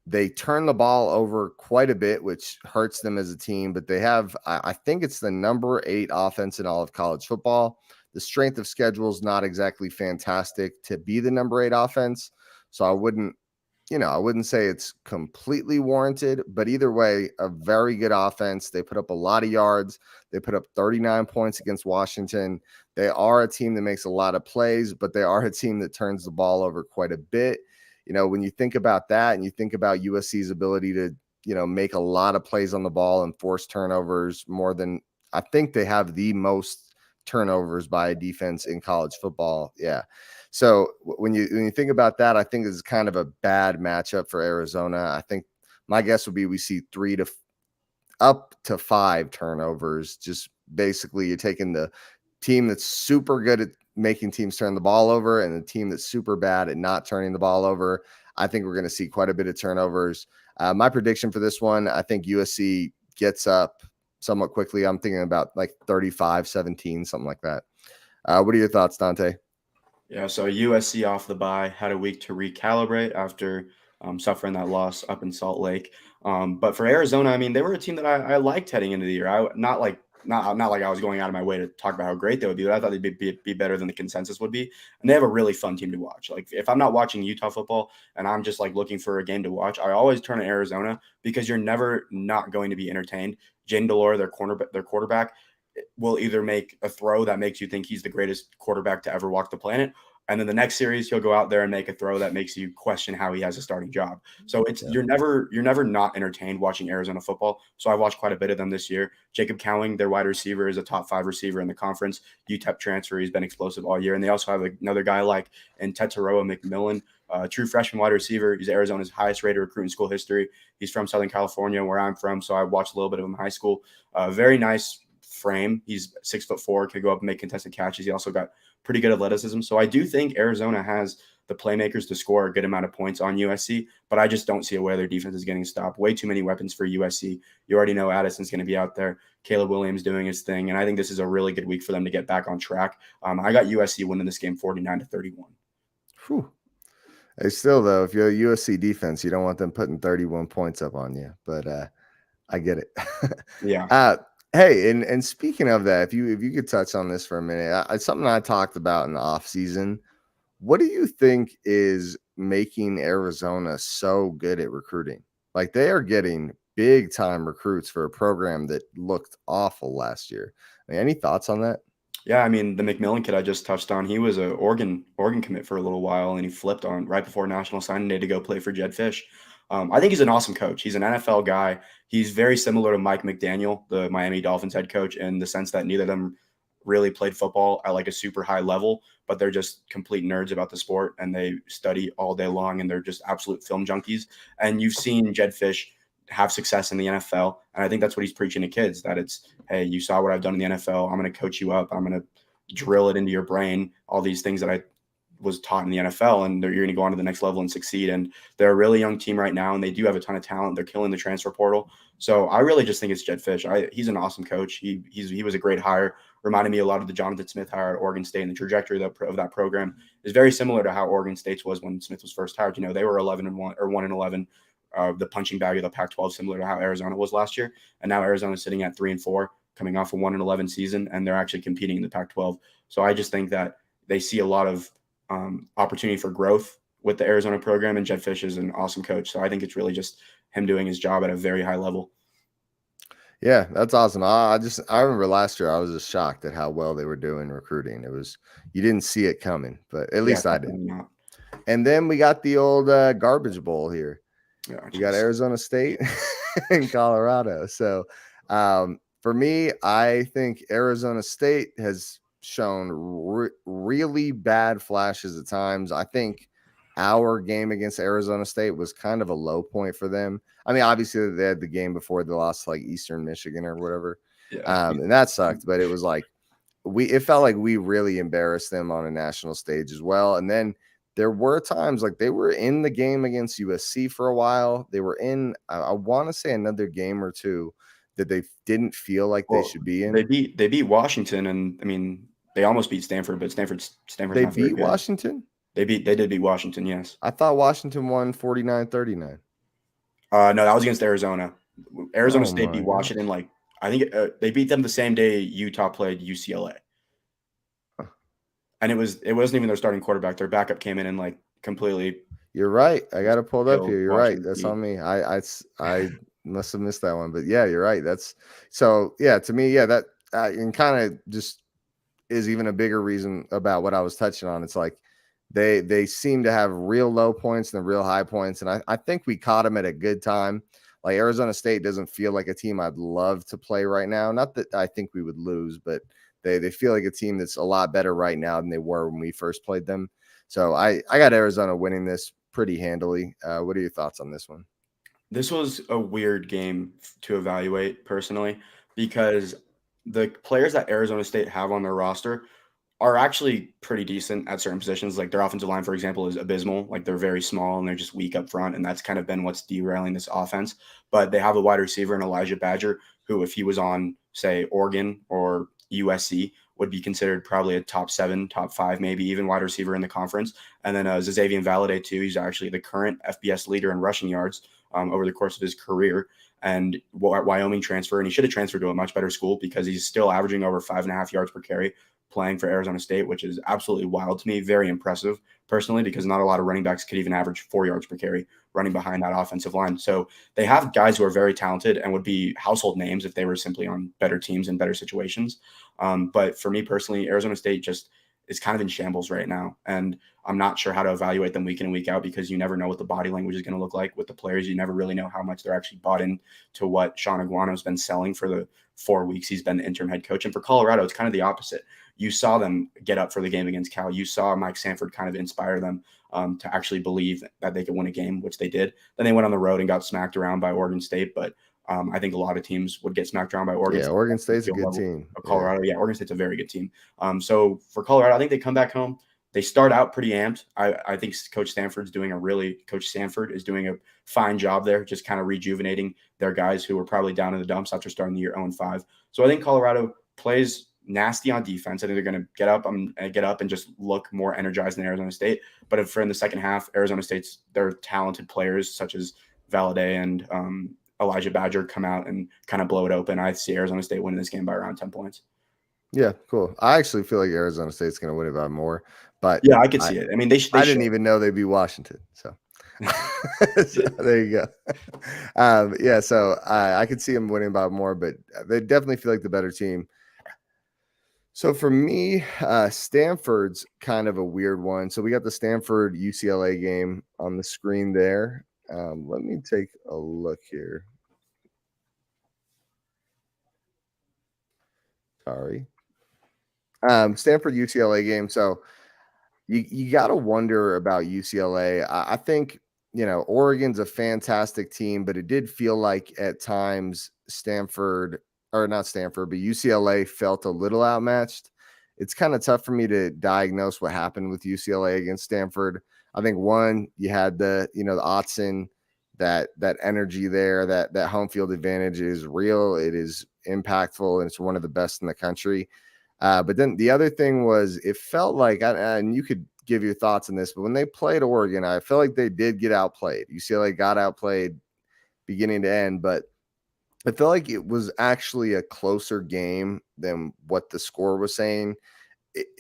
They turn the ball over quite a bit, which hurts them as a team, but they have, I think it's the number 8 offense in all of college football. The strength of schedule is not exactly fantastic to be the number 8 offense. So I wouldn't say it's completely warranted, but either way, a very good offense. They put up a lot of yards. They put up 39 points against Washington. They are a team that makes a lot of plays, but they are a team that turns the ball over quite a bit. When you think about that and you think about USC's ability to, make a lot of plays on the ball and force turnovers more than, I think they have the most turnovers by a defense in college football. Yeah. So when you think about that, I think this is kind of a bad matchup for Arizona. I think my guess would be we see 3 to up to 5 turnovers. Just basically you're taking the team that's super good at making teams turn the ball over and the team that's super bad at not turning the ball over. I think we're going to see quite a bit of turnovers. My prediction for this one, I think USC gets up somewhat quickly. I'm thinking about like 35-17, something like that. What are your thoughts, Dante? Yeah, so USC off the bye had a week to recalibrate after suffering that loss up in Salt Lake. But for Arizona, I mean, they were a team that I liked heading into the year. Not like I was going out of my way to talk about how great they would be, but I thought they'd be better than the consensus would be. And they have a really fun team to watch. Like if I'm not watching Utah football and I'm just like looking for a game to watch, I always turn to Arizona because you're never not going to be entertained. Jane Delore, their quarterback, will either make a throw that makes you think he's the greatest quarterback to ever walk the planet. And then the next series, he'll go out there and make a throw that makes you question how he has a starting job. So you're never not entertained watching Arizona football. So I watched quite a bit of them this year. Jacob Cowing, their wide receiver, is a top 5 receiver in the conference. UTEP transfer, he's been explosive all year. And they also have another guy like in Tetaroa McMillan, true freshman wide receiver. He's Arizona's highest rated recruit in school history. He's from Southern California, where I'm from. So I watched a little bit of him in high school. Very nice frame. He's 6'4", could go up and make contested catches. He also got pretty good athleticism. So I do think Arizona has the playmakers to score a good amount of points on USC, but I just don't see a way their defense is getting stopped. Way too many weapons for USC. You already know Addison's going to be out there. Caleb Williams doing his thing. And I think this is a really good week for them to get back on track. I got USC winning this game 49-31. Whew. Hey, still though, if you're a USC defense, you don't want them putting 31 points up on you, but I get it. Yeah. Hey, and speaking of that, if you could touch on this for a minute, it's something I talked about in the off season. What do you think is making Arizona so good at recruiting? Like they are getting big time recruits for a program that looked awful last year. I mean, any thoughts on that? Yeah, I mean, the McMillan kid I just touched on, he was a Oregon commit for a little while, and he flipped on right before National Signing Day to go play for Jed Fish. I think he's an awesome coach. He's an NFL guy. He's very similar to Mike McDaniel, the Miami Dolphins head coach, in the sense that neither of them really played football at like a super high level, but they're just complete nerds about the sport, and they study all day long, and they're just absolute film junkies. And you've seen Jed Fish have success in the NFL. And I think that's what he's preaching to kids, that it's, hey, you saw what I've done in the NFL. I'm going to coach you up. I'm going to drill it into your brain, all these things that I was taught in the NFL, and you're going to go on to the next level and succeed. And they're a really young team right now, and they do have a ton of talent. They're killing the transfer portal. So I really just think it's Jedd Fisch. He's an awesome coach. He was a great hire. Reminded me a lot of the Jonathan Smith hire at Oregon State, and the trajectory of that program is very similar to how Oregon State's was when Smith was first hired. They were 11-1 or 1-11, the punching bag of the Pac-12, similar to how Arizona was last year. And now Arizona's sitting at 3-4, coming off a 1-11 season, and they're actually competing in the Pac-12. So I just think that they see a lot of opportunity for growth with the Arizona program, and Jedd Fisch is an awesome coach. So I think it's really just him doing his job at a very high level. Yeah, that's awesome. I remember last year I was just shocked at how well they were doing recruiting. You didn't see it coming, but at least I did. Not. And then we got the old garbage bowl here. Yeah, we got Arizona State and Colorado. So for me, I think Arizona State has shown really bad flashes at times. I think our game against Arizona State was kind of a low point for them. I mean, obviously they had the game before they lost to like Eastern Michigan or whatever. Yeah. And that sucked, but it was like it felt like we really embarrassed them on a national stage as well. And then there were times like they were in the game against USC for a while. They were in, I want to say, another game or two that they didn't feel like they should be in. They beat Washington, and I mean they almost beat Stanford, but Stanford's they beat Washington. They did beat Washington, yes. I thought Washington won 49-39. No, that was against Arizona. Arizona State beat Washington. Like I think they beat them the same day Utah played UCLA. And it wasn't even their starting quarterback. Their backup came in and like completely. You're right. I got it pulled up here. You're right. That's on me. I must have missed that one, but yeah, you're right. That's so. Yeah, to me, yeah, that and kind of just is even a bigger reason about what I was touching on. It's like they seem to have real low points and real high points, and I think we caught them at a good time. Like Arizona State doesn't feel like a team I'd love to play right now. Not that I think we would lose, but they feel like a team that's a lot better right now than they were when we first played them. So I got Arizona winning this pretty handily. What are your thoughts on this one? This was a weird game to evaluate personally because the players that Arizona State have on their roster are actually pretty decent at certain positions. Like their offensive line, for example, is abysmal. Like they're very small and they're just weak up front. And that's kind of been what's derailing this offense. But they have a wide receiver in Elijah Badger, who if he was on, say, Oregon or USC, would be considered probably a top 7, top 5, maybe even wide receiver in the conference. And then Xavier Valade too. He's actually the current FBS leader in rushing yards over the course of his career. And Wyoming transfer, and he should have transferred to a much better school because he's still averaging over 5.5 yards per carry playing for Arizona State, which is absolutely wild to me. Very impressive personally, because not a lot of running backs could even average 4 yards per carry running behind that offensive line. So they have guys who are very talented and would be household names if they were simply on better teams and better situations. But for me personally, Arizona State just is kind of in shambles right now. And I'm not sure how to evaluate them week in and week out because you never know what the body language is going to look like with the players. You never really know how much they're actually bought in to what Sean Aguano's been selling for the 4 weeks he's been the interim head coach. And for Colorado, it's kind of the opposite. You saw them get up for the game against Cal. You saw Mike Sanford kind of inspire them to actually believe that they could win a game, which they did. Then they went on the road and got smacked around by Oregon State. But I think a lot of teams would get smacked around by Oregon. Yeah, Oregon State's a good team. Colorado, yeah, Oregon State's a very good team. So for Colorado, I think they come back home. They start out pretty amped. I think Coach Sanford is doing a fine job there, just kind of rejuvenating their guys who were probably down in the dumps after starting the year 0-5. So I think Colorado plays nasty on defense. I think they're going to get up and just look more energized than Arizona State. But if in the second half, Arizona State's their talented players such as Valade and Elijah Badger come out and kind of blow it open, I see Arizona State winning this game by around 10 points. Yeah, cool. I actually feel like Arizona State's going to win it by more. But yeah, I could see it. I mean, I didn't even know they beat Washington. So, so there you go. Yeah, so I could see them winning by more, but they definitely feel like the better team. So for me, Stanford's kind of a weird one. So we got the Stanford UCLA game on the screen there. Let me take a look here. Sorry. Stanford UCLA game. So you got to wonder about UCLA. I think, Oregon's a fantastic team, but it did feel like at times UCLA felt a little outmatched. it's kind of tough for me to diagnose what happened with UCLA against Stanford. I think one, you had the Otson, that energy there, that home field advantage is real. It is impactful, and it's one of the best in the country. But then the other thing was, it felt like, and you could give your thoughts on this, but when they played Oregon, I felt like they did get outplayed. UCLA got outplayed beginning to end, but I felt like it was actually a closer game than what the score was saying.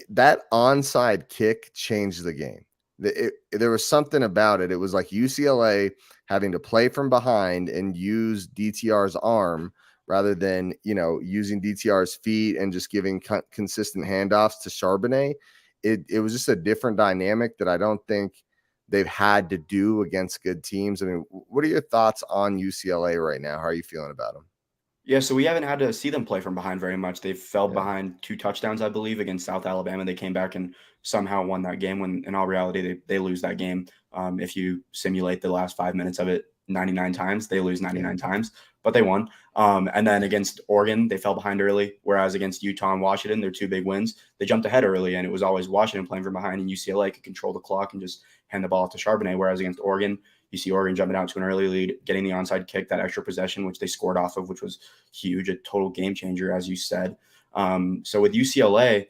That onside kick changed the game. There was something about it. It was like UCLA having to play from behind and use DTR's arm rather than, using DTR's feet and just giving consistent handoffs to Charbonnet. It was just a different dynamic that I don't think they've had to do against good teams. I mean, what are your thoughts on UCLA right now? How are you feeling about them? Yeah, so we haven't had to see them play from behind very much. They fell behind 2 touchdowns, I believe, against South Alabama. They came back and somehow won that game when in all reality they lose that game. If you simulate the last 5 minutes of it 99 times, they lose 99 times, but they won. And then against Oregon, they fell behind early, whereas against Utah and Washington, their 2 big wins, they jumped ahead early, and it was always Washington playing from behind, and UCLA could control the clock and just hand the ball off to Charbonnet, whereas against Oregon, you see Oregon jumping out to an early lead, getting the onside kick, that extra possession, which they scored off of, which was huge, a total game changer, as you said. So with UCLA,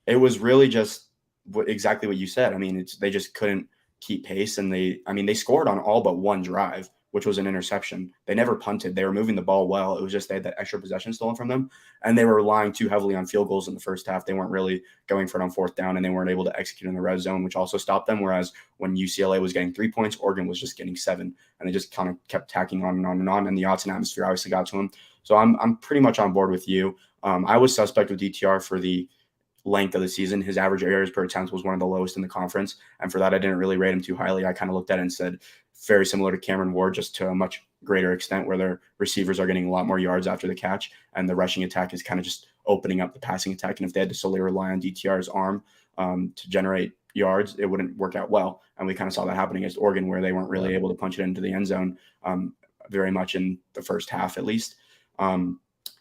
it was really just exactly what you said. I mean, they just couldn't keep pace, and they scored on all but one drive, which was an interception. They never punted. They were moving the ball well. It was just they had that extra possession stolen from them, and they were relying too heavily on field goals in the first half. They weren't really going for it on fourth down, and they weren't able to execute in the red zone, which also stopped them. Whereas when UCLA was getting 3 points, Oregon was just getting 7, and they just kind of kept tacking on and on and on, and the odds and atmosphere obviously got to them. So I'm pretty much on board with you. I was suspect with DTR for the length of the season. His average yards per attempt was one of the lowest in the conference, and for that, I didn't really rate him too highly. I kind of looked at it and said, very similar to Cameron Ward, just to a much greater extent, where their receivers are getting a lot more yards after the catch, and the rushing attack is kind of just opening up the passing attack. And if they had to solely rely on DTR's arm to generate yards, it wouldn't work out well. And we kind of saw that happen against Oregon, where they weren't really able to punch it into the end zone very much in the first half, at least. And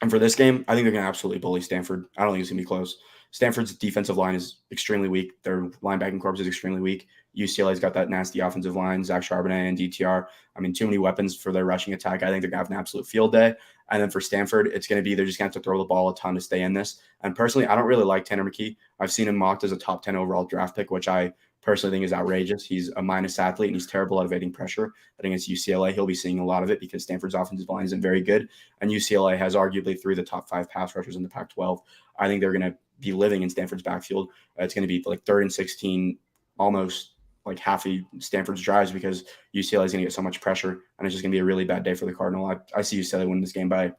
for this game, I think they're going to absolutely bully Stanford. I don't think it's going to be close. Stanford's defensive line is extremely weak. Their linebacking corps is extremely weak. UCLA's got that nasty offensive line, Zach Charbonnet and DTR. I mean, too many weapons for their rushing attack. I think they're going to have an absolute field day. And then for Stanford, it's going to be they're just going to have to throw the ball a ton to stay in this. And personally, I don't really like Tanner McKee. I've seen him mocked as a top 10 overall draft pick, which I personally think is outrageous. He's a minus athlete, and he's terrible at evading pressure. I think against UCLA, he'll be seeing a lot of it because Stanford's offensive line isn't very good. And UCLA has arguably 3 of the top 5 pass rushers in the Pac-12. I think they're going to be living in Stanford's backfield. It's going to be like 3rd and 16, almost like half of Stanford's drives, because UCLA is going to get so much pressure, and it's just going to be a really bad day for the Cardinal. I see UCLA win this game by,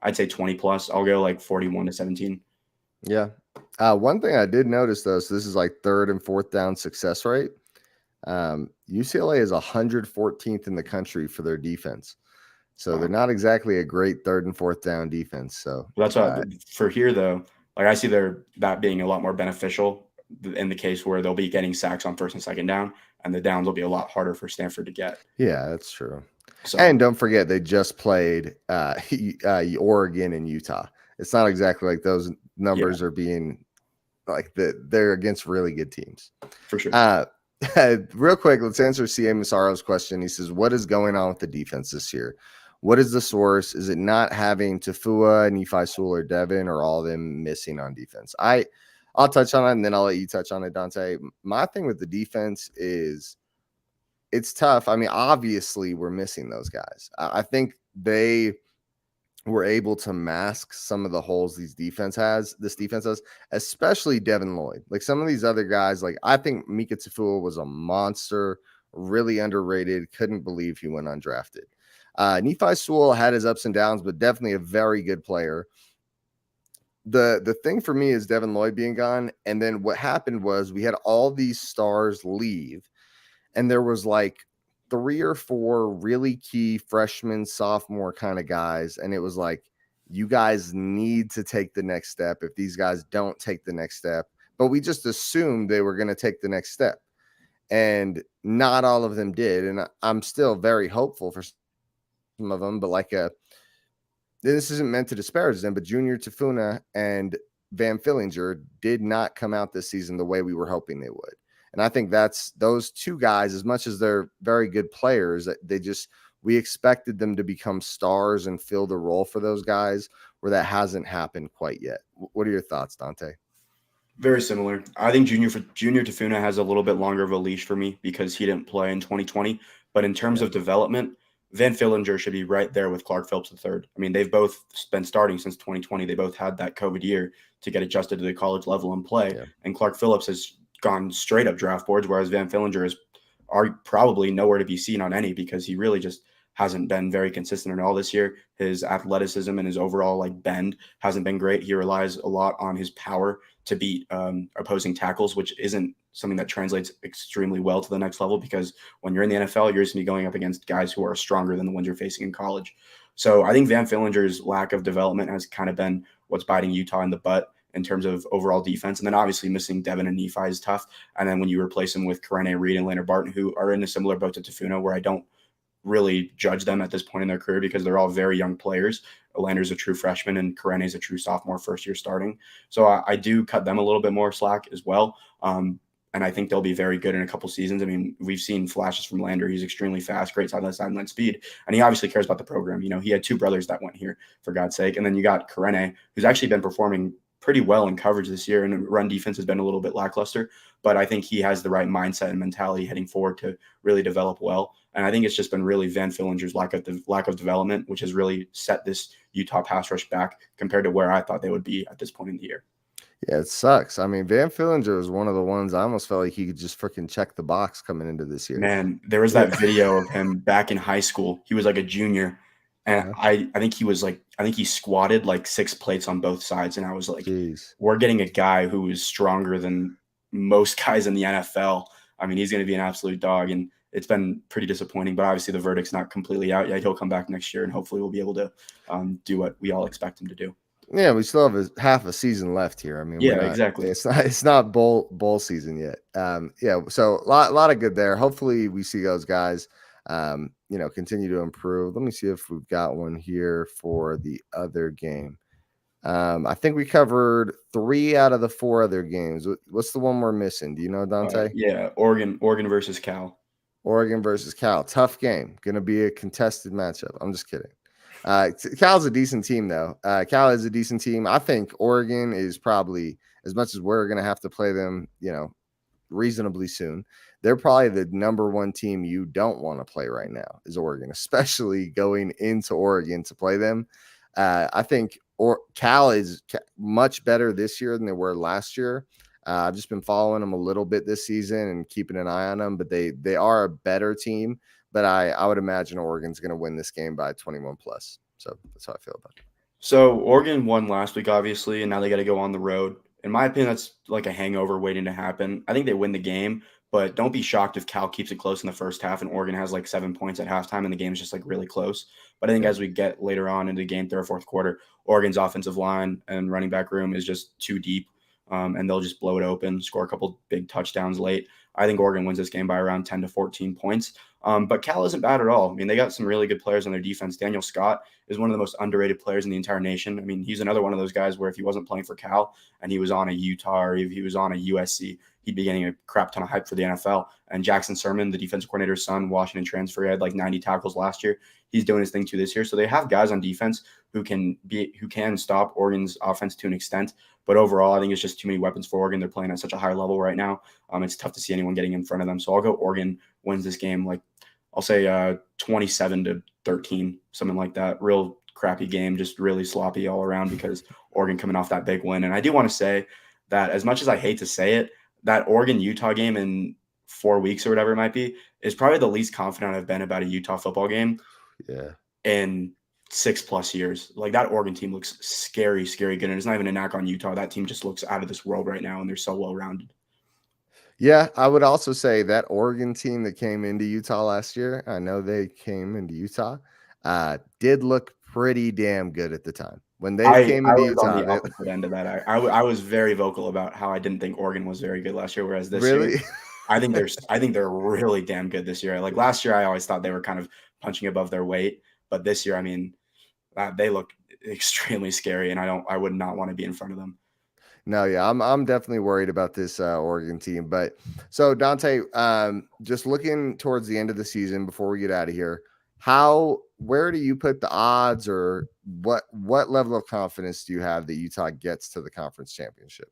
I'd say 20 plus. I'll go like 41-17. Yeah. One thing I did notice, though, so this is like 3rd and 4th down success rate. UCLA is 114th in the country for their defense. So they're not exactly a great 3rd and 4th down defense. So that's why for here, though, like I see that being a lot more beneficial in the case where they'll be getting sacks on 1st and 2nd down, and the downs will be a lot harder for Stanford to get. Yeah, that's true. So, and don't forget, they just played Oregon and Utah. It's not exactly like those numbers are being like they're against really good teams. For sure. Real quick, let's answer C.A. Massaro's question. He says, what is going on with the defense this year? What is the source? Is it not having Tafua, Nephi Sewell, or Devin, or all of them missing on defense? I'll touch on it, and then I'll let you touch on it, Dante. My thing with the defense is it's tough. I mean, obviously, we're missing those guys. I think they were able to mask some of the holes this defense has, especially Devin Lloyd. Like some of these other guys, like I think Mika Tafua was a monster, really underrated. Couldn't believe he went undrafted. Nephi Sewell had his ups and downs, but definitely a very good player. The thing for me is Devin Lloyd being gone. And then what happened was we had all these stars leave, and there was like 3 or 4 really key freshman, sophomore kind of guys. And it was like, you guys need to take the next step if these guys don't take the next step. But we just assumed they were going to take the next step. And not all of them did. And I'm still very hopeful for some of them, but this isn't meant to disparage them, but Junior Tafuna and Van Fillinger did not come out this season the way we were hoping they would. And I think that's those two guys, as much as they're very good players, we expected them to become stars and fill the role for those guys, where that hasn't happened quite yet. What are your thoughts, Dante? Very similar. I think Junior Tafuna has a little bit longer of a leash for me because he didn't play in 2020. But in terms of development, Van Fillinger should be right there with Clark Phillips III. I mean, they've both been starting since 2020. They both had that COVID year to get adjusted to the college level and play. Yeah. And Clark Phillips has gone straight up draft boards, whereas Van Fillinger are probably nowhere to be seen on any because he really just hasn't been very consistent at all this year. His athleticism and his overall bend hasn't been great. He relies a lot on his power to beat opposing tackles, which isn't something that translates extremely well to the next level because when you're in the NFL, you're just going to be going up against guys who are stronger than the ones you're facing in college. So I think Van Fillinger's lack of development has kind of been what's biting Utah in the butt in terms of overall defense. And then obviously missing Devin and Nephi is tough. And then when you replace him with Karene Reed and Leonard Barton, who are in a similar boat to Tafuna, where I don't really judge them at this point in their career because they're all very young players. Lander's a true freshman and Karene's a true sophomore, first year starting. So I do cut them a little bit more slack as well. And I think they'll be very good in a couple seasons. I mean, we've seen flashes from Lander. He's extremely fast, great sideline speed. And he obviously cares about the program. You know, he had two brothers that went here, for God's sake. And then you got Karene, who's actually been performing pretty well in coverage this year, and run defense has been a little bit lackluster, but I think he has the right mindset and mentality heading forward to really develop well. And I think it's just been really Van Fillinger's lack of development, which has really set this Utah pass rush back compared to where I thought they would be at this point in the year. Yeah, it sucks. I mean, Van Fillinger was one of the ones I almost felt like he could just freaking check the box coming into this year. Man, there was that video of him back in high school. He was like a junior. And I think he squatted like 6 plates on both sides. And I was like, jeez, we're getting a guy who is stronger than most guys in the NFL. I mean, he's going to be an absolute dog. And it's been pretty disappointing. But obviously the verdict's not completely out yet. He'll come back next year and hopefully we'll be able to do what we all expect him to do. Yeah, we still have half a season left here. I mean, exactly. It's not bowl season yet. So a lot of good there. Hopefully we see those guys continue to improve. Let me see if we've got one here for the other game. I think we covered 3 out of the 4 other games. What's the one we're missing? Do you know, Dante? Oregon versus Cal. Oregon versus Cal. Tough game. Going to be a contested matchup. I'm just kidding. Cal's a decent team, though. Cal is a decent team. I think Oregon is probably, as much as we're going to have to play them, reasonably soon, they're probably the number 1 team you don't want to play right now is Oregon, especially going into Oregon to play them. I think Cal is much better this year than they were last year. I've just been following them a little bit this season and keeping an eye on them, but they are a better team. But I would imagine Oregon's going to win this game by 21 plus. So that's how I feel about it. So Oregon won last week, obviously, and now they got to go on the road. In my opinion, that's like a hangover waiting to happen. I think they win the game, but don't be shocked if Cal keeps it close in the first half and Oregon has like 7 points at halftime and the game is just like really close. But I think as we get later on into the game, third or fourth quarter, Oregon's offensive line and running back room is just too deep, and they'll just blow it open, score a couple big touchdowns late. I think Oregon wins this game by around 10 to 14 points. But Cal isn't bad at all. I mean, they got some really good players on their defense. Daniel Scott is one of the most underrated players in the entire nation. I mean, he's another one of those guys where if he wasn't playing for Cal and he was on a Utah or if he was on a USC, he'd be getting a crap ton of hype for the NFL. And Jackson Sermon, the defensive coordinator's son, Washington transfer, he had like 90 tackles last year. He's doing his thing too this year. So they have guys on defense who can stop Oregon's offense to an extent. But overall, I think it's just too many weapons for Oregon. They're playing at such a high level right now. It's tough to see anyone getting in front of them. So I'll go Oregon wins this game. Like I'll say 27 to 13, something like that. Real crappy game, just really sloppy all around because Oregon coming off that big win. And I do want to say that as much as I hate to say it, that Oregon-Utah game in 4 weeks or whatever it might be is probably the least confident I've been about a Utah football game in 6+ years. Like that Oregon team looks scary good. And it's not even a knock on Utah. That team just looks out of this world right now, and they're so well-rounded. Yeah, I would also say that Oregon team that came into Utah last year, I know they came into Utah, did look pretty damn good at the time. When they came into Utah. On the opposite end of that. I was very vocal about how I didn't think Oregon was very good last year, whereas this year, I think they're really damn good this year. Like last year, I always thought they were kind of punching above their weight, but this year, I mean, they look extremely scary, and I would not want to be in front of them. No, yeah, I'm definitely worried about this Oregon team. But so Dante, just looking towards the end of the season before we get out of here, where do you put the odds, or what level of confidence do you have that Utah gets to the conference championship?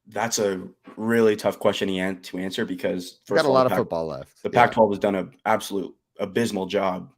That's a really tough question to answer because We've got first a of all, lot of football left. the Yeah, Pac-12 has done an absolute abysmal job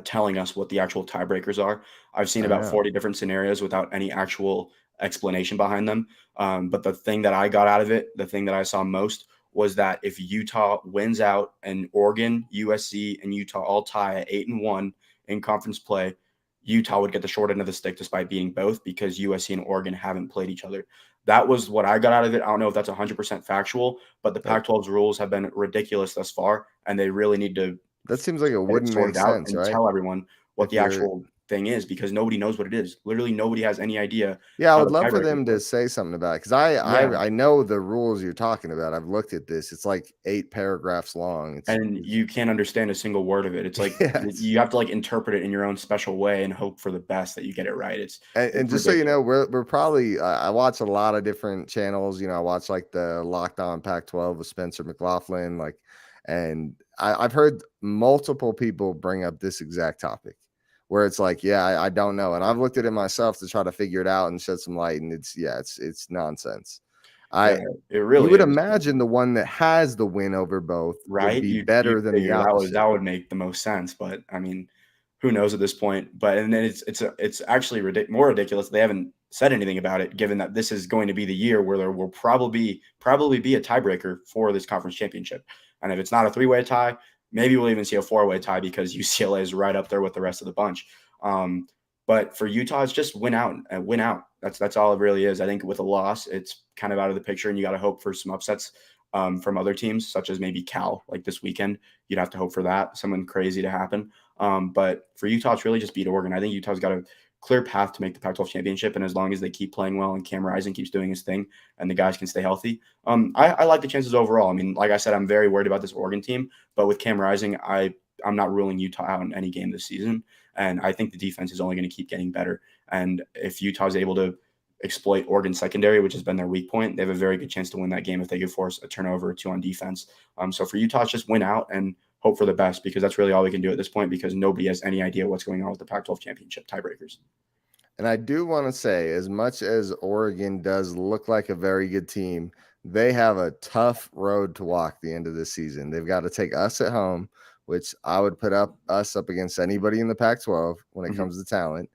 telling us what the actual tiebreakers are. I've seen I about know. 40 different scenarios without any actual explanation behind them. But the thing that I got out of it, the thing that I saw most, was that if Utah wins out and Oregon, USC, and Utah all tie at 8-1 in conference play, Utah would get the short end of the stick despite beating both because USC and Oregon haven't played each other. That was what I got out of it. I don't know if that's 100% factual, but the That Pac-12's rules have been ridiculous thus far, and they really need to that seems like it get it wouldn't make sorted out sense, and right? tell everyone what If the you're actual thing is because nobody knows what it is. Literally, nobody has any idea Yeah, I how would the love for tiebreakers them to work. say something about it because I, Yeah, I I know the rules you're talking about. I've looked at this. It's like 8 paragraphs long. and you can't understand a single word of it. It's like Yeah, you have to like interpret it in your own special way and hope for the best that you get it right. and It's just so you know, ridiculous. we're probably I watch a lot of different channels. I watch like the Locked On Pac-12 with Spencer McLaughlin, and I've heard multiple people bring up this exact topic where it's like, yeah, I don't know, and I've looked at it myself to try to figure it out and shed some light, and it's nonsense. Yeah, I it You really would is. imagine the one that has the win over both would Right? be You'd better than the figure that opposite. would make the most sense, but I mean, who knows at this point? But and then it's actually more ridiculous. They haven't said anything about it, given that this is going to be the year where there will probably be a tiebreaker for this conference championship. And if it's not a three-way tie, maybe we'll even see a four-way tie because UCLA is right up there with the rest of the bunch. Um, but for Utah, it's just win out and win out. That's all it really is. I think with a loss, it's kind of out of the picture, and you got to hope for some upsets from other teams, such as maybe Cal, like this weekend. You'd have to hope for that, something crazy to happen. But for Utah, it's really just beat Oregon. I think Utah's got a clear path to make the Pac-12 championship, and as long as they keep playing well and Cam Rising keeps doing his thing and the guys can stay healthy, I like the chances overall. I mean, like I said, I'm very worried about this Oregon team, but with Cam Rising, I'm not ruling Utah out in any game this season, and I think the defense is only going to keep getting better. And if Utah's able to exploit Oregon secondary, which has been their weak point, they have a very good chance to win that game if they could force a turnover or two on defense. So for Utah, it's just win out and hope for the best because that's really all we can do at this point because nobody has any idea what's going on with the Pac-12 championship tiebreakers. And I do want to say, as much as Oregon does look like a very good team, they have a tough road to walk the end of the season. They've got to take us at home, which I would put us up against anybody in the Pac-12 when it comes to talent.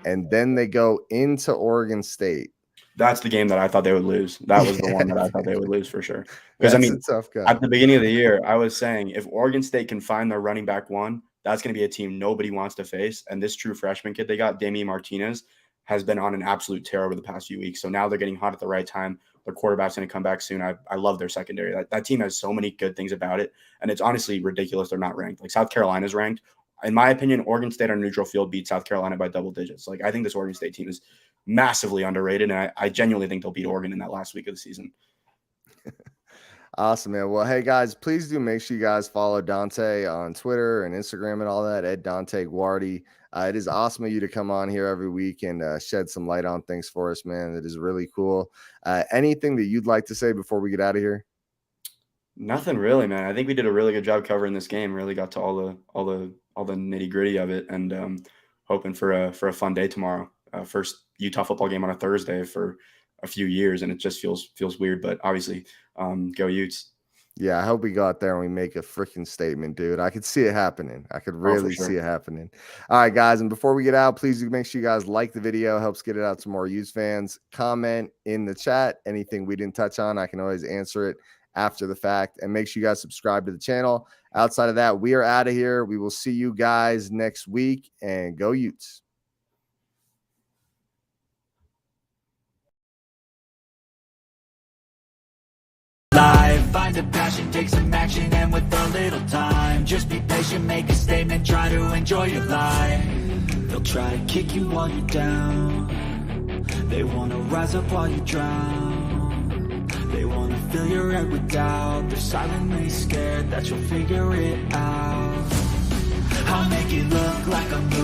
And then they go into Oregon State. That's the game that I thought they would lose. That was the one that I thought they would lose for sure. Because, I That's a mean, tough at go. the beginning of the year, I was saying if Oregon State can find their running back one, that's going to be a team nobody wants to face. And this true freshman kid they got, Damian Martinez, has been on an absolute tear over the past few weeks. So now they're getting hot at the right time. Their quarterback's going to come back soon. I love their secondary. That team has so many good things about it. And it's honestly ridiculous they're not ranked. Like South Carolina's ranked. In my opinion, Oregon State on neutral field beat South Carolina by double digits. Like I think this Oregon State team is massively underrated, and I genuinely think they'll beat Oregon in that last week of the season. Awesome, man. Well, hey guys, please do make sure you guys follow Dante on Twitter and Instagram and all that at Dante Guardi. It is awesome of you to come on here every week and shed some light on things for us, man. It is really cool. Anything that you'd like to say before we get out of here? Nothing really, man. I think we did a really good job covering this game. Really got to all the nitty gritty of it, and hoping for a fun day tomorrow. First Utah football game on a Thursday for a few years, and it just feels weird. But obviously, go Utes. Yeah, I hope we go out there and we make a freaking statement, dude. I could see it happening. I could Oh, for really see sure. it happening. All right, guys. And before we get out, please do make sure you guys like the video. Helps get it out to more Utes fans. Comment in the chat. Anything we didn't touch on, I can always answer it after the fact. And make sure you guys subscribe to the channel. Outside of that, we are out of here. We will see you guys next week. And go Utes. Find a passion, take some action, and with a little time, just be patient, make a statement, try to enjoy your life. They'll try to kick you while you're down. They wanna rise up while you drown. They wanna fill your head with doubt. They're silently scared that you'll figure it out. I'll make it look like I'm losing.